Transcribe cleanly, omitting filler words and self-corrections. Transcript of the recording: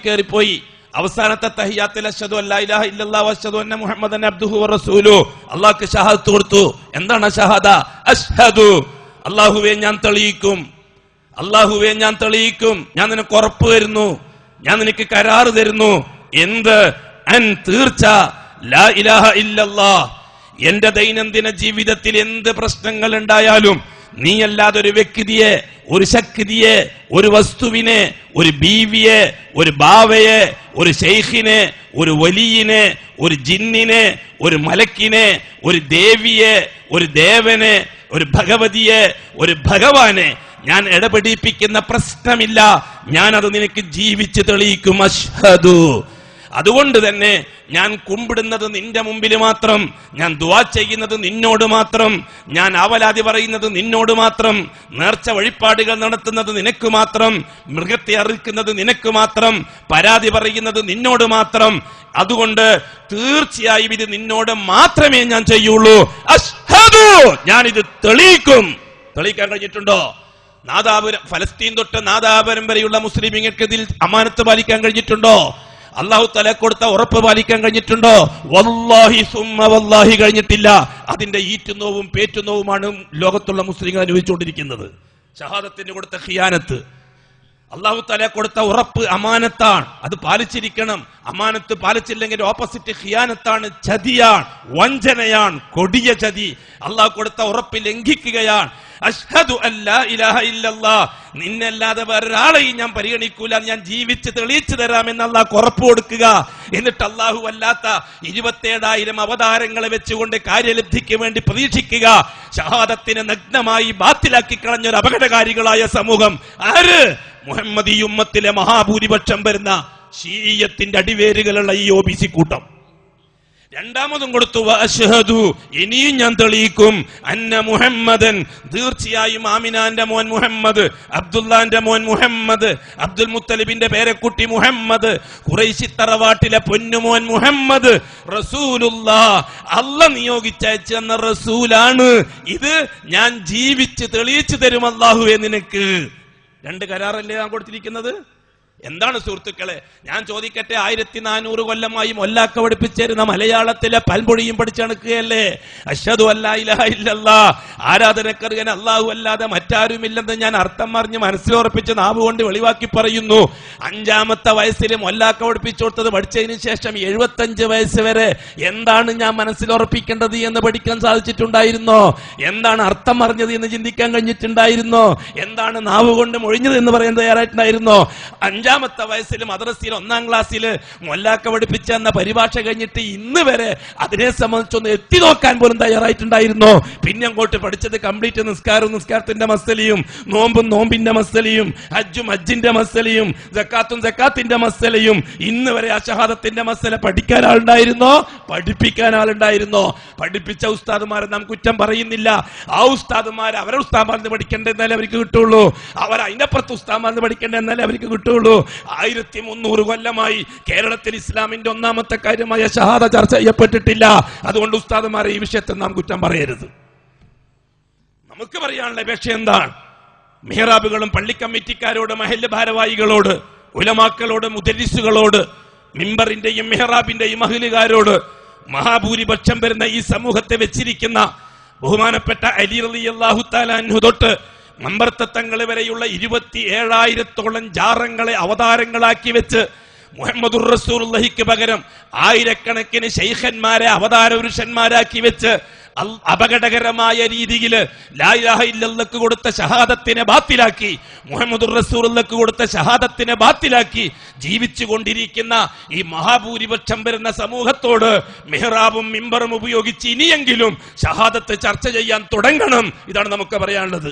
കയറിപ്പോയി. അവസാനത്തെ തഹിയ്യാത്തിൽ അശ്ഹദു അല്ലാ ഇലാഹ ഇല്ലല്ലാഹു വഅശ്ഹദു അന്ന മുഹമ്മദൻ അബ്ദുഹു വറസൂലുഹു അല്ലാഹുക്ക് ഷഹാദത്ത് കൊടുത്തു. എന്താണ് ഷഹാദ? അശ്ഹദു, അല്ലാഹുവേ ഞാൻ തെളിയിക്കും, അല്ലാഹുവേ ഞാൻ തെളിയിക്കും, ഞാൻ നിനക്ക് ഉറപ്പ് തരുന്നു, ഞാൻ നിനക്ക് കരാറ് തരുന്നു. എന്ത്? അൻ തീർച്ച, ലാ ഇലാഹ ഇല്ലല്ലാഹ്, എന്റെ ദൈനംദിന ജീവിതത്തിൽ എന്ത് പ്രശ്നങ്ങൾ ഉണ്ടായാലും നീയല്ലാതെ ഒരു വ്യക്തിയെ, ഒരു ശക്തിയെ, ഒരു വസ്തുവിനെ, ഒരു ബീവിയെ, ഒരു ബാവയെ, ഒരു ശൈഖിനെ, ഒരു വലിയനെ, ഒരു ജിന്നിനെ, ഒരു മലക്കിനെ, ഒരു ദേവിയെ, ഒരു ദേവനെ, ഒരു ഭഗവതിയെ, ഒരു ഭഗവാനെ ഞാൻ ഇടപെടിപ്പിക്കുന്ന പ്രശ്നമില്ല. ഞാനത് നിനക്ക് ജീവിച്ച് തെളിയിക്കും. അശ്ഹദു. അതുകൊണ്ട് തന്നെ ഞാൻ കുമ്പിടുന്നത് നിന്റെ മുമ്പിൽ മാത്രം, ഞാൻ ദുആ ചെയ്യുന്നത് നിന്നോട് മാത്രം, ഞാൻ ആവലാതി പറയുന്നത് നിന്നോട് മാത്രം, നേർച്ച വഴിപാടുകൾ നടത്തുന്നത് നിനക്ക് മാത്രം, മൃഗത്തെ അറുക്കുന്നത് നിനക്ക് മാത്രം, പരാതി പറയുന്നത് നിന്നോട് മാത്രം. അതുകൊണ്ട് തീർച്ചയായും ഇത് നിന്നോട് മാത്രമേ ഞാൻ ചെയ്യുള്ളൂ. അശ്ഹദു, ഞാനിത് തെളിയിക്കും. തെളിയിക്കാൻ കഴിഞ്ഞിട്ടുണ്ടോ? ഫലസ്തീൻ തൊട്ട് നാദാപുരം വരെയുള്ള മുസ്ലിമീങ്ങൾക്ക് ഇതിൽ അമാനത്ത് പാലിക്കാൻ കഴിഞ്ഞിട്ടുണ്ടോ? അല്ലാഹു തആല കൊടുത്ത ഉറപ്പ് പാലിക്കാൻ കഴിഞ്ഞിട്ടുണ്ടോ? വല്ലാഹി സുമ്മ വല്ലാഹി കഴിഞ്ഞിട്ടില്ല. അതിന്റെ ഈറ്റുനോവും പേറ്റുനോവുമാണ് ലോകത്തുള്ള മുസ്ലിങ്ങൾ അനുഭവിച്ചുകൊണ്ടിരിക്കുന്നത്. ഷഹാദത്തിന് കൊടുത്ത ഖിയാനത്ത്, അല്ലാഹു തആല കൊടുത്ത ഉറപ്പ് അമാനത്താണ്, അത് പാലിച്ചിരിക്കണം. അമാനത്ത് പാലിച്ചില്ലെങ്കിൽ ഓപ്പോസിറ്റ് ഖിയാനത്താണ്, ചതിയാണ്, വഞ്ചനയാണ്, കൊടിയ ചതി. അല്ലാഹു കൊടുത്ത ഉറപ്പ് ലംഘിക്കുകയാണ്. അശ്ഹദു അല്ലാ ഇലാഹ ഇല്ലല്ലാഹ്, നിന്നല്ലാതെ വേറൊരാളെയും ഞാൻ പരിഗണിക്കൂല, ഞാൻ ജീവിച്ച് തെളിയിച്ചു തരാമെന്ന് അല്ലാഹു ഉറപ്പ് കൊടുക്കുക. എന്നിട്ട് അല്ലാഹു അല്ലാത്ത 27,000 അവതാരങ്ങളെ വെച്ചുകൊണ്ട് കാര്യലബ്ധിക്ക് വേണ്ടി പ്രതീക്ഷിക്കുക. ഷഹാദത്തിനെ നഗ്നമായി ബാത്തിലാക്കി കളഞ്ഞ ഒരു അപകടകാരികളായ സമൂഹം ആര്? മുഹമ്മദി ഉമ്മത്തിലെ മഹാഭൂരിപക്ഷം വരുന്ന ശീയത്തിന്റെ അടിവേരുകളുള്ള ഈ OBC കൂട്ടം. രണ്ടാമതും കൊടുത്തു അശ്ഹദു, ഇനിയും ഞാൻ തെളിയിക്കും, അന്ന മുഹമ്മദൻ, തീർച്ചയായും ആമിനാന്റെ മോൻ മുഹമ്മദ്, അബ്ദുല്ലാന്റെ മോൻ മുഹമ്മദ്, അബ്ദുൽ മുത്തലിബിന്റെ പേരക്കുട്ടി മുഹമ്മദ്, ഖുറൈശി തറവാട്ടിലെ പൊന്നുമോൻ മുഹമ്മദ് റസൂലുള്ളാഹ്, അല്ലാഹ് നിയോഗിച്ചയച്ചെന്ന റസൂലാണ്. ഇത് ഞാൻ ജീവിച്ച് തെളിയിച്ചു തരും അല്ലാഹുവേ നിനക്ക്. 2 കരാറല്ലേ ഞാൻ കൊടുത്തിരിക്കുന്നത്? എന്താണ് സുഹൃത്തുക്കളെ, ഞാൻ ചോദിക്കട്ടെ, 1400 കൊല്ലമായി മൊല്ലാക്ക പഠിപ്പിച്ചിരുന്ന മലയാളത്തിലെ പൽമൊഴിയും പഠിച്ചണക്കുകയല്ലേ? അശ്ഹദു അല്ലാ ഇലാഹ ഇല്ലല്ലാഹ്, ആരാധനക്കർഹൻ അല്ലാഹു അല്ലാതെ മറ്റാരുമില്ലെന്ന് ഞാൻ അർത്ഥം പറഞ്ഞ് മനസ്സിലുറപ്പിച്ച് നാവ് കൊണ്ട് വെളിവാക്കി പറയുന്നു. 5ാമത്തെ വയസ്സിൽ മൊല്ലാക്ക പഠിപ്പിച്ചു കൊടുത്തത് പഠിച്ചതിന് ശേഷം 75 വയസ്സ് വരെ എന്താണ് ഞാൻ മനസ്സിലുറപ്പിക്കേണ്ടത് എന്ന് പഠിക്കാൻ സാധിച്ചിട്ടുണ്ടായിരുന്നോ? എന്താണ് അർത്ഥം പറഞ്ഞത് എന്ന് ചിന്തിക്കാൻ കഴിഞ്ഞിട്ടുണ്ടായിരുന്നോ? എന്താണ് നാവ് കൊണ്ട് മൊഴിഞ്ഞത് എന്ന് പറയാൻ തയ്യാറായിട്ടുണ്ടായിരുന്നോ? 5ാമത്തെ വയസ്സിൽ മദ്രസയിൽ 1ാം ക്ലാസ്സിൽ മൊല്ലാക്ക പഠിപ്പിച്ച എന്ന പരിഭാഷ കഴിഞ്ഞിട്ട് ഇന്ന് വരെ അതിനെ സംബന്ധിച്ചൊന്ന് എത്തി നോക്കാൻ പോലും തയ്യാറായിട്ടുണ്ടായിരുന്നോ? പിന്നെ അങ്ങോട്ട് പഠിച്ചത് കംപ്ലീറ്റ് നിസ്കാരവും നിസ്കാരത്തിന്റെ മസലയും, നോമ്പും നോമ്പിന്റെ മസലയും, ഹജ്ജും ഹജ്ജിന്റെ മസലയും, സക്കാത്തും സക്കാത്തിന്റെ മസലയും. ഇന്ന് വരെ അശഹാദത്തിന്റെ മസല പഠിക്കാൻ ആളുണ്ടായിരുന്നോ? പഠിപ്പിക്കാൻ ആളുണ്ടായിരുന്നോ? പഠിപ്പിച്ച ഉസ്താദുമാരെ നാം കുറ്റം പറയുന്നില്ല. ആ ഉസ്താദുമാരെ അവരെ ഉസ്താദ് പഠിക്കേണ്ടെന്നാലേ അവർക്ക് കിട്ടുള്ളൂ. അവർ അതിനപ്പുറത്ത് ഉസ്താദ് പഠിക്കേണ്ടെന്നാലേ അവർക്ക് കിട്ടുള്ളൂ. 1300 കൊല്ലമായി കേരളത്തിൽ ഇസ്ലാമിന്റെ 1ാമത്തെ കാര്യമായ ഷഹാദ ചർച്ച ചെയ്യപ്പെട്ടിട്ടില്ല. അതുകൊണ്ട് ഉസ്താദുമാരെ ഈ വിഷയത്തിൽ നാം കുറ്റം പറയരുത്. നമുക്ക് പറയാനുള്ള അപേക്ഷ എന്താണ്? മിഹ്റാബുകളും പള്ളി കമ്മിറ്റിക്കാരോട്, മഹല്ല് ഭാരവാഹികളോട്, ഉലമാക്കളോട്, മുദരിസുകളോട്, മിമ്പറിന്റെയും മിഹ്റാബിന്റെയും മഹല്ലുകാരോട്, മഹാഭൂരിപക്ഷം വരുന്ന ഈ സമൂഹത്തെ വെച്ചിരിക്കുന്ന ബഹുമാനപ്പെട്ട അലി റളിയല്ലാഹു തആല അൻഹു തൊട്ട് മമ്പർത്തങ്ങൾ വരെയുള്ള 27,000-ഓളം ജാറങ്ങളെ അവതാരങ്ങളാക്കി വെച്ച് മുഹമ്മദുർ റസൂലുള്ളാഹിക്ക് പകരം ആയിരക്കണക്കിന് ശൈഖന്മാരെ അവതാര പുരുഷന്മാരാക്കി വെച്ച് അപകടകരമായ രീതിയിൽ ലാ ഇലാഹ ഇല്ലല്ലാഹ് കൊടുത്ത ഷഹാദത്തിനെ ബാത്തിലാക്കി, മുഹമ്മദുർ റസൂലുള്ളാഹിക്ക് കൊടുത്ത ഷഹാദത്തിനെ ബാത്തിലാക്കി ജീവിച്ചു കൊണ്ടിരിക്കുന്ന ഈ മഹാഭൂരിപക്ഷം വരുന്ന സമൂഹത്തോട് മിഹ്റാബും മിമ്പറും ഉപയോഗിച്ച് ഇനിയെങ്കിലും ഷഹാദത്ത് ചർച്ച ചെയ്യാൻ തുടങ്ങണം. ഇതാണ് നമുക്ക് പറയാനുള്ളത്.